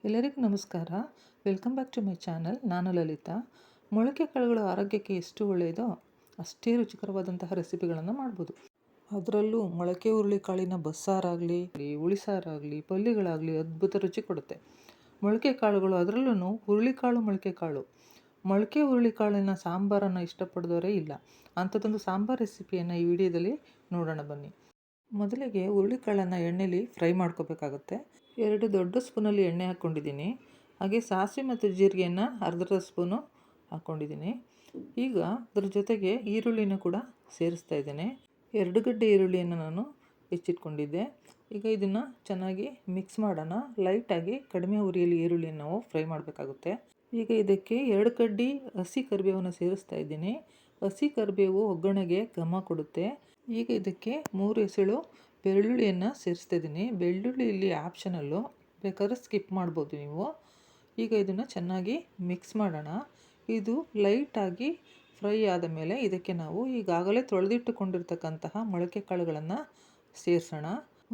ಎಲ್ಲರಿಗೂ ನಮಸ್ಕಾರ. Welcome back to my channel. ನಾನು ಲಲಿತಾ. ಮೊಳಕೆ ಕಾಳುಗಳು ಆರೋಗ್ಯಕ್ಕೆ ಎಷ್ಟು ಒಳ್ಳೆಯದೋ ಅಷ್ಟೇ ರುಚಿಕರವಾದಂತಹ ರೆಸಿಪಿಗಳನ್ನು ಮಾಡ್ಬೋದು. ಅದರಲ್ಲೂ ಮೊಳಕೆ ಹುರುಳಿಕಾಳಿನ ಬಸ್ಸಾರಾಗಲಿ, ಹುಳಿಸಾರಾಗಲಿ, ಪಲ್ಯಗಳಾಗಲಿ ಅದ್ಭುತ ರುಚಿ ಕೊಡುತ್ತೆ. ಮೊಳಕೆ ಕಾಳುಗಳು, ಅದರಲ್ಲೂ ಹುರುಳಿಕಾಳು, ಮೊಳಕೆ ಹುರುಳಿಕಾಳಿನ ಸಾಂಬಾರನ್ನು ಇಷ್ಟಪಡಿದವರೇ ಇಲ್ಲ. ಅಂಥದ್ದೊಂದು ಸಾಂಬಾರು ರೆಸಿಪಿಯನ್ನು ಈ ವಿಡಿಯೋದಲ್ಲಿ ನೋಡೋಣ ಬನ್ನಿ. ಮೊದಲಿಗೆ ಹುರುಳಿಕಾಳನ್ನು ಎಣ್ಣೆಲಿ ಫ್ರೈ ಮಾಡ್ಕೋಬೇಕಾಗುತ್ತೆ. 2 ದೊಡ್ಡ ಸ್ಪೂನಲ್ಲಿ ಎಣ್ಣೆ ಹಾಕ್ಕೊಂಡಿದ್ದೀನಿ. ಹಾಗೆ ಸಾಸಿವೆ ಮತ್ತು ಜೀರಿಗೆಯನ್ನು ಅರ್ಧ ಸ್ಪೂನು ಹಾಕ್ಕೊಂಡಿದ್ದೀನಿ. ಈಗ ಅದ್ರ ಜೊತೆಗೆ ಈರುಳ್ಳಿನ ಕೂಡ ಸೇರಿಸ್ತಾ ಇದ್ದೇನೆ. 2 ಗಡ್ಡೆ ಈರುಳ್ಳಿಯನ್ನು ನಾನು ಹೆಚ್ಚಿಟ್ಕೊಂಡಿದ್ದೆ. ಈಗ ಇದನ್ನು ಚೆನ್ನಾಗಿ ಮಿಕ್ಸ್ ಮಾಡೋಣ. ಲೈಟಾಗಿ ಕಡಿಮೆ ಉರಿಯಲ್ಲಿ ಈರುಳ್ಳಿಯನ್ನು ನಾವು ಫ್ರೈ ಮಾಡಬೇಕಾಗುತ್ತೆ. ಈಗ ಇದಕ್ಕೆ 2 ಕಡ್ಡಿ ಹಸಿ ಕರಿಬೇವನ್ನು ಸೇರಿಸ್ತಾ ಇದ್ದೀನಿ. ಹಸಿ ಕರಿಬೇವು ಒಗ್ಗರಣೆಗೆ ಘಮ ಕೊಡುತ್ತೆ. ಈಗ ಇದಕ್ಕೆ 3 ಎಸಳು ಬೆಳ್ಳುಳ್ಳಿಯನ್ನು ಸೇರಿಸ್ತಾ ಇದ್ದೀನಿ. ಬೆಳ್ಳುಳ್ಳಿ ಇಲ್ಲಿ ಆಪ್ಷನಲ್ಲು, ಬೇಕಾದ್ರೆ ಸ್ಕಿಪ್ ಮಾಡ್ಬೋದು ನೀವು. ಈಗ ಇದನ್ನು ಚೆನ್ನಾಗಿ ಮಿಕ್ಸ್ ಮಾಡೋಣ. ಇದು ಲೈಟಾಗಿ ಫ್ರೈ ಆದ ಮೇಲೆ ಇದಕ್ಕೆ ನಾವು ಈಗಾಗಲೇ ತೊಳೆದಿಟ್ಟುಕೊಂಡಿರ್ತಕ್ಕಂತಹ ಮೊಳಕೆ ಕಾಳುಗಳನ್ನು ಸೇರಿಸೋಣ.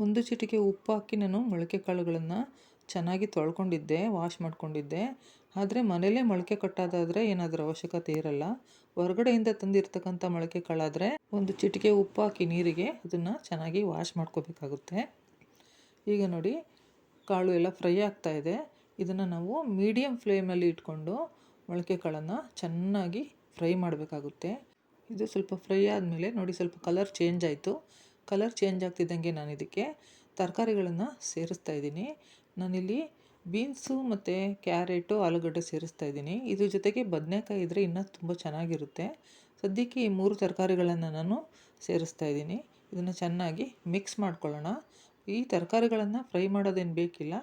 1 ಚಿಟಿಕೆ ಉಪ್ಪು ಹಾಕಿ ನಾನು ಮೊಳಕೆ ಕಾಳುಗಳನ್ನು ಚೆನ್ನಾಗಿ ತೊಳ್ಕೊಂಡಿದ್ದೆ, ವಾಶ್ ಮಾಡ್ಕೊಂಡಿದ್ದೆ. ಆದರೆ ಮನೇಲೇ ಮೊಳಕೆ ಕಟ್ಟೋದಾದರೆ ಏನಾದರೂ ಅವಶ್ಯಕತೆ ಇರಲ್ಲ. ಹೊರಗಡೆಯಿಂದ ತಂದಿರ್ತಕ್ಕಂಥ ಮೊಳಕೆ ಕಾಳಾದರೆ 1 ಚಿಟಿಕೆ ಉಪ್ಪು ಹಾಕಿ ನೀರಿಗೆ ಅದನ್ನು ಚೆನ್ನಾಗಿ ವಾಶ್ ಮಾಡ್ಕೋಬೇಕಾಗುತ್ತೆ. ಈಗ ನೋಡಿ, ಕಾಳು ಎಲ್ಲ ಫ್ರೈ ಆಗ್ತಾ ಇದೆ. ಇದನ್ನು ನಾವು ಮೀಡಿಯಮ್ ಫ್ಲೇಮಲ್ಲಿ ಇಟ್ಕೊಂಡು ಮೊಳಕೆ ಕಾಳನ್ನು ಚೆನ್ನಾಗಿ ಫ್ರೈ ಮಾಡಬೇಕಾಗುತ್ತೆ. ಇದು ಸ್ವಲ್ಪ ಫ್ರೈ ಆದಮೇಲೆ ನೋಡಿ, ಸ್ವಲ್ಪ ಕಲರ್ ಚೇಂಜ್ ಆಯಿತು. ಕಲರ್ ಚೇಂಜ್ ಆಗ್ತಿದ್ದಂಗೆ ನಾನು ಇದಕ್ಕೆ ತರಕಾರಿಗಳನ್ನು ಸೇರಿಸ್ತಾ ಇದ್ದೀನಿ. ನಾನಿಲ್ಲಿ ಬೀನ್ಸು ಮತ್ತು ಕ್ಯಾರೆಟು, ಆಲೂಗಡ್ಡೆ ಸೇರಿಸ್ತಾ ಇದ್ದೀನಿ. ಇದ್ರ ಜೊತೆಗೆ ಬದನೆಕಾಯಿ ಇದ್ದರೆ ಇನ್ನೂ ತುಂಬ ಚೆನ್ನಾಗಿರುತ್ತೆ. ಸದ್ಯಕ್ಕೆ ಈ 3 ತರಕಾರಿಗಳನ್ನು ನಾನು ಸೇರಿಸ್ತಾ ಇದ್ದೀನಿ. ಇದನ್ನು ಚೆನ್ನಾಗಿ ಮಿಕ್ಸ್ ಮಾಡ್ಕೊಳ್ಳೋಣ. ಈ ತರಕಾರಿಗಳನ್ನು ಫ್ರೈ ಮಾಡೋದೇನು ಬೇಕಿಲ್ಲ,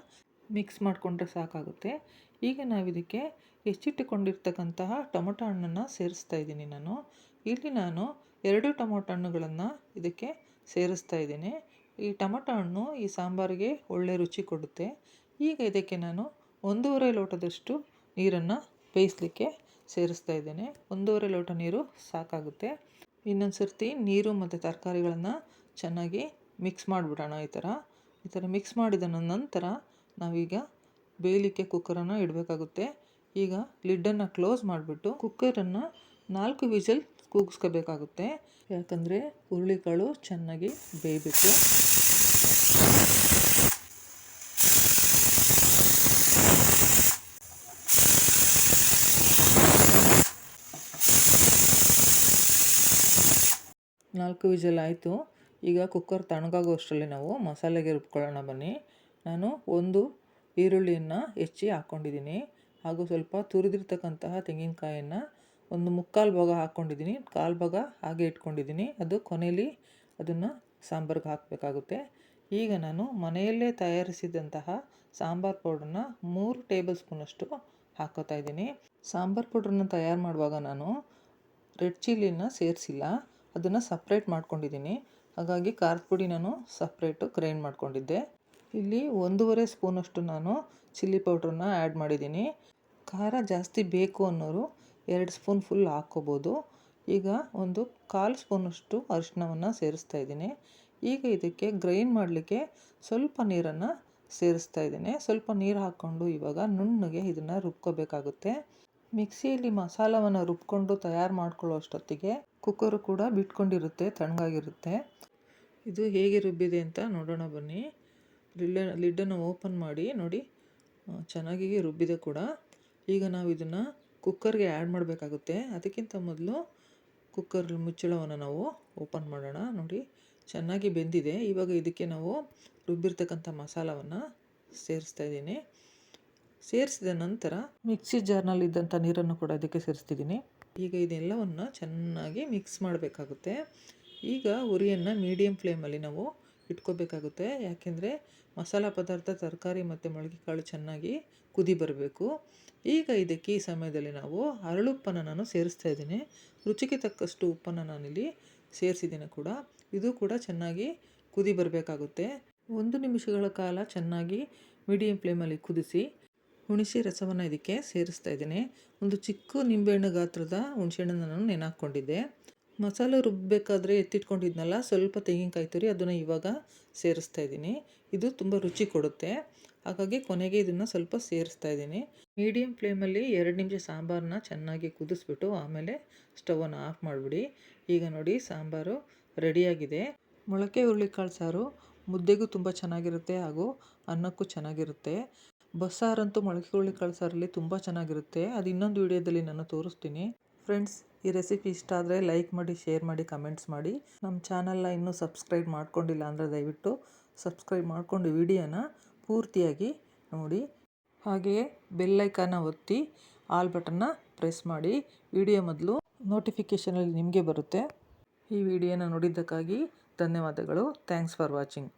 ಮಿಕ್ಸ್ ಮಾಡಿಕೊಂಡ್ರೆ ಸಾಕಾಗುತ್ತೆ. ಈಗ ನಾವು ಇದಕ್ಕೆ ಹೆಚ್ಚಿಟ್ಟುಕೊಂಡಿರ್ತಕ್ಕಂತಹ ಟೊಮೊಟೊ ಹಣ್ಣನ್ನು ಸೇರಿಸ್ತಾ ಇದ್ದೀನಿ ನಾನು. ಇಲ್ಲಿ ನಾನು 2 ಟೊಮೊಟೊ ಹಣ್ಣುಗಳನ್ನು ಇದಕ್ಕೆ ಸೇರಿಸ್ತಾ ಇದ್ದೀನಿ. ಈ ಟೊಮೊಟೊ ಹಣ್ಣು ಈ ಸಾಂಬಾರಿಗೆ ಒಳ್ಳೆ ರುಚಿ ಕೊಡುತ್ತೆ. ಈಗ ಇದಕ್ಕೆ ನಾನು 1.5 ಲೋಟದಷ್ಟು ನೀರನ್ನು ಬೇಯಿಸಲಿಕ್ಕೆ ಸೇರಿಸ್ತಾ ಇದ್ದೇನೆ. 1.5 ಲೋಟ ನೀರು ಸಾಕಾಗುತ್ತೆ. ಇನ್ನೊಂದು ಸರ್ತಿ ನೀರು ಮತ್ತು ತರಕಾರಿಗಳನ್ನು ಚೆನ್ನಾಗಿ ಮಿಕ್ಸ್ ಮಾಡಿಬಿಡೋಣ. ಈ ಥರ ಮಿಕ್ಸ್ ಮಾಡಿದ ನಂತರ ನಾವೀಗ ಬೇಯಲಿಕ್ಕೆ ಕುಕ್ಕರನ್ನು ಇಡಬೇಕಾಗುತ್ತೆ. ಈಗ ಲಿಡ್ಡನ್ನು ಕ್ಲೋಸ್ ಮಾಡಿಬಿಟ್ಟು ಕುಕ್ಕರನ್ನು 4 ವಿಷಲ್ ಕೂಗಿಸ್ಕೋಬೇಕಾಗುತ್ತೆ. ಯಾಕಂದರೆ ಹುರುಳಿಕಾಳು ಚೆನ್ನಾಗಿ ಬೇಯಬೇಕು. ನಾಲ್ಕು ವಿಷಲ್ ಆಯಿತು. ಈಗ ಕುಕ್ಕರ್ ತಣ್ಣಗಾಗೋ ಅಷ್ಟರಲ್ಲಿ ನಾವು ಮಸಾಲೆಗೆ ರುಬ್ಕೊಳ್ಳೋಣ ಬನ್ನಿ. ನಾನು 1 ಈರುಳ್ಳಿಯನ್ನು ಹೆಚ್ಚಿ ಹಾಕ್ಕೊಂಡಿದ್ದೀನಿ. ಹಾಗೂ ಸ್ವಲ್ಪ ತುರಿದಿರ್ತಕ್ಕಂತಹ ತೆಂಗಿನಕಾಯನ್ನು 1/4 ಭಾಗ ಹಾಕ್ಕೊಂಡಿದ್ದೀನಿ. 1/4 ಭಾಗ ಹಾಗೆ ಇಟ್ಕೊಂಡಿದ್ದೀನಿ. ಅದು ಕೊನೆಯಲ್ಲಿ ಅದನ್ನು ಸಾಂಬಾರಿಗೆ ಹಾಕಬೇಕಾಗುತ್ತೆ. ಈಗ ನಾನು ಮನೆಯಲ್ಲೇ ತಯಾರಿಸಿದಂತಹ ಸಾಂಬಾರು ಪೌಡ್ರನ್ನ 3 ಟೇಬಲ್ ಸ್ಪೂನಷ್ಟು ಹಾಕ್ಕೋತಾ ಇದ್ದೀನಿ. ಸಾಂಬಾರು ಪೌಡ್ರನ್ನ ತಯಾರು ಮಾಡುವಾಗ ನಾನು ರೆಡ್ ಚಿಲ್ಲಿನ ಸೇರಿಸಿಲ್ಲ, ಅದನ್ನು ಸಪ್ರೇಟ್ ಮಾಡ್ಕೊಂಡಿದ್ದೀನಿ. ಹಾಗಾಗಿ ಖಾರದ ಪುಡಿ ನಾನು ಸಪ್ರೇಟು ಗ್ರೈಂಡ್ ಮಾಡ್ಕೊಂಡಿದ್ದೆ. ಇಲ್ಲಿ 1.5 ಸ್ಪೂನಷ್ಟು ನಾನು ಚಿಲ್ಲಿ ಪೌಡ್ರನ್ನ ಆ್ಯಡ್ ಮಾಡಿದ್ದೀನಿ. ಖಾರ ಜಾಸ್ತಿ ಬೇಕು ಅನ್ನೋರು 2 ಸ್ಪೂನ್ ಫುಲ್ ಹಾಕ್ಕೋಬೋದು. ಈಗ 1/4 ಸ್ಪೂನಷ್ಟು ಅರಿಶಿಣವನ್ನು ಸೇರಿಸ್ತಾ ಇದ್ದೀನಿ. ಈಗ ಇದಕ್ಕೆ ಗ್ರೈಂಡ್ ಮಾಡಲಿಕ್ಕೆ ಸ್ವಲ್ಪ ನೀರನ್ನು ಸೇರಿಸ್ತಾ ಇದ್ದೀನಿ. ಸ್ವಲ್ಪ ನೀರು ಹಾಕ್ಕೊಂಡು ಇವಾಗ ನುಣ್ಣಗೆ ಇದನ್ನು ರುಬ್ಕೋಬೇಕಾಗುತ್ತೆ. ಮಿಕ್ಸಿಯಲ್ಲಿ ಮಸಾಲವನ್ನು ರುಬ್ಕೊಂಡು ತಯಾರು ಮಾಡ್ಕೊಳ್ಳೋ ಅಷ್ಟೊತ್ತಿಗೆ ಕುಕ್ಕರು ಕೂಡ ಬಿಟ್ಕೊಂಡಿರುತ್ತೆ, ತಣ್ಣಗಾಗಿರುತ್ತೆ. ಇದು ಹೇಗೆ ರುಬ್ಬಿದೆ ಅಂತ ನೋಡೋಣ ಬನ್ನಿ. ಲಿಡ್ಡನ್ನು ಓಪನ್ ಮಾಡಿ ನೋಡಿ, ಚೆನ್ನಾಗಿ ರುಬ್ಬಿದೆ ಕೂಡ. ಈಗ ನಾವು ಇದನ್ನು ಕುಕ್ಕರ್ಗೆ ಆ್ಯಡ್ ಮಾಡಬೇಕಾಗುತ್ತೆ. ಅದಕ್ಕಿಂತ ಮೊದಲು ಕುಕ್ಕರ್ ಮುಚ್ಚಳವನ್ನು ನಾವು ಓಪನ್ ಮಾಡೋಣ. ನೋಡಿ, ಚೆನ್ನಾಗಿ ಬೆಂದಿದೆ. ಇವಾಗ ಇದಕ್ಕೆ ನಾವು ರುಬ್ಬಿರ್ತಕ್ಕಂಥ ಮಸಾಲವನ್ನು ಸೇರಿಸ್ತಾ ಇದ್ದೀನಿ. ಸೇರಿಸಿದ ನಂತರ ಮಿಕ್ಸಿ ಜಾರ್ನಲ್ಲಿದ್ದಂಥ ನೀರನ್ನು ಕೂಡ ಇದಕ್ಕೆ ಸೇರಿಸ್ತಿದ್ದೀನಿ. ಈಗ ಇದೆಲ್ಲವನ್ನು ಚೆನ್ನಾಗಿ ಮಿಕ್ಸ್ ಮಾಡಬೇಕಾಗುತ್ತೆ. ಈಗ ಉರಿಯನ್ನು ಮೀಡಿಯಮ್ ಫ್ಲೇಮಲ್ಲಿ ನಾವು ಇಟ್ಕೋಬೇಕಾಗುತ್ತೆ. ಯಾಕೆಂದರೆ ಮಸಾಲ ಪದಾರ್ಥ, ತರಕಾರಿ ಮತ್ತು ಮೊಳಕೆ ಕಾಳು ಚೆನ್ನಾಗಿ ಕುದಿ ಬರಬೇಕು. ಈಗ ಇದಕ್ಕೆ ಈ ಸಮಯದಲ್ಲಿ ನಾವು ಹರಳುಪ್ಪನ್ನು ನಾನು ಸೇರಿಸ್ತಾ ಇದ್ದೀನಿ. ರುಚಿಗೆ ತಕ್ಕಷ್ಟು ಉಪ್ಪನ್ನು ನಾನಿಲ್ಲಿ ಸೇರಿಸಿದ್ದೀನಿ ಕೂಡ. ಇದು ಕೂಡ ಚೆನ್ನಾಗಿ ಕುದಿ ಬರಬೇಕಾಗುತ್ತೆ. 1 ನಿಮಿಷಗಳ ಕಾಲ ಚೆನ್ನಾಗಿ ಮೀಡಿಯಮ್ ಫ್ಲೇಮಲ್ಲಿ ಕುದಿಸಿ ಹುಣಸೆ ರಸವನ್ನು ಇದಕ್ಕೆ ಸೇರಿಸ್ತಾ ಇದ್ದೀನಿ. ಒಂದು ಚಿಕ್ಕ ನಿಂಬೆಹಣ್ಣು ಗಾತ್ರದ ಹುಣಸೆಹಣ್ಣನ್ನು ನಾನು ನೆನೆಹಾಕ್ಕೊಂಡಿದ್ದೆ. ಮಸಾಲೆ ರುಬ್ಬಬೇಕಾದ್ರೆ ಎತ್ತಿಟ್ಕೊಂಡಿದ್ನಲ್ಲ ಸ್ವಲ್ಪ ತೆಂಗಿನಕಾಯಿ ತುರಿ, ಅದನ್ನು ಇವಾಗ ಸೇರಿಸ್ತಾ ಇದ್ದೀನಿ. ಇದು ತುಂಬ ರುಚಿ ಕೊಡುತ್ತೆ. ಹಾಗಾಗಿ ಕೊನೆಗೆ ಇದನ್ನು ಸ್ವಲ್ಪ ಸೇರಿಸ್ತಾ ಇದ್ದೀನಿ. ಮೀಡಿಯಮ್ ಫ್ಲೇಮಲ್ಲಿ 2 ನಿಮಿಷ ಸಾಂಬಾರನ್ನ ಚೆನ್ನಾಗಿ ಕುದಿಸ್ಬಿಟ್ಟು ಆಮೇಲೆ ಸ್ಟವನ್ನು ಆಫ್ ಮಾಡಿಬಿಡಿ. ಈಗ ನೋಡಿ ಸಾಂಬಾರು ರೆಡಿಯಾಗಿದೆ. ಮೊಳಕೆ ಹುರುಳಿಕಾಳು ಸಾರು ಮುದ್ದೆಗೂ ತುಂಬ ಚೆನ್ನಾಗಿರುತ್ತೆ ಹಾಗೂ ಅನ್ನಕ್ಕೂ ಚೆನ್ನಾಗಿರುತ್ತೆ. ಬಸ್ಸಾರಂತೂ ಮೊಳಕೆ ಹುರುಳಿಕಾಳು ಸಾರಲ್ಲಿ ತುಂಬ ಚೆನ್ನಾಗಿರುತ್ತೆ. ಅದು ಇನ್ನೊಂದು ವಿಡಿಯೋದಲ್ಲಿ ನಾನು ತೋರಿಸ್ತೀನಿ. ಫ್ರೆಂಡ್ಸ್, ಈ ರೆಸಿಪಿ ಇಷ್ಟ ಆದರೆ ಲೈಕ್ ಮಾಡಿ, ಶೇರ್ ಮಾಡಿ, ಕಮೆಂಟ್ಸ್ ಮಾಡಿ. ನಮ್ಮ ಚಾನಲ್ನ ಇನ್ನೂ ಸಬ್ಸ್ಕ್ರೈಬ್ ಮಾಡ್ಕೊಂಡಿಲ್ಲ ಅಂದರೆ ದಯವಿಟ್ಟು ಸಬ್ಸ್ಕ್ರೈಬ್ ಮಾಡಿಕೊಂಡು ವಿಡಿಯೋನ ಪೂರ್ತಿಯಾಗಿ ನೋಡಿ. ಹಾಗೆಯೇ ಬೆಲ್ ಐಕಾನ್ನ ಒತ್ತಿ ಆಲ್ ಬಟನ್ನ ಪ್ರೆಸ್ ಮಾಡಿ. ವಿಡಿಯೋ ಮೊದಲು ನೋಟಿಫಿಕೇಷನಲ್ಲಿ ನಿಮಗೆ ಬರುತ್ತೆ. ಈ ವಿಡಿಯೋನ ನೋಡಿದ್ದಕ್ಕಾಗಿ ಧನ್ಯವಾದಗಳು. Thanks for watching.